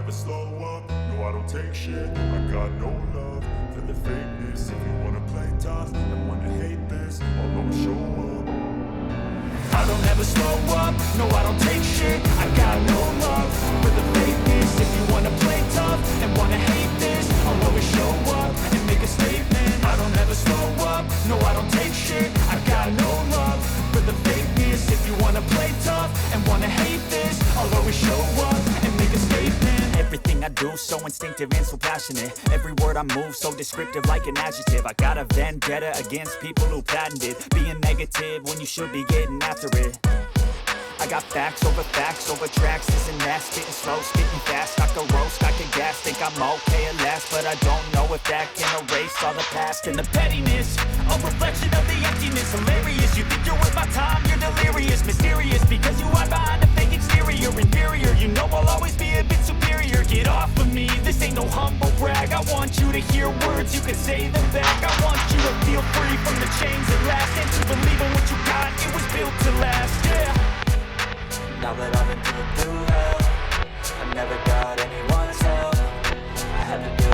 never slow up, no I don't take shit. I got no love for the fakeness. If you wanna play tough and wanna hate this, I'll always show up. I don't ever slow up, no I don't take shit. I got no love for the fakeness. If you wanna play tough and wanna hate this, I'll always show up and make a statement. I don't ever slow up, no I don't take shit. I got no love for the fakeness. If you wanna play tough and wanna hate this, I'll always show up and make a statement. Everything I do so instinctive and so passionate. Every word I move so descriptive like an adjective. I got a vendetta against people who patented being negative when you should be getting after it. I got facts over tracks. Isn't that spitting slow, spitting fast? I could roast, I could gas. Think I'm okay at last, but I don't know if that can erase all the past and the pettiness. A reflection of the emptiness. Hilarious, you think you're worth my time, you're delirious. Mysterious, because you hide behind a fake exterior. Inferior, you know I'll always be a bit superior. Get off of me, this ain't no humble brag. I want you to hear words, you can say them back. I want you to feel free from the chains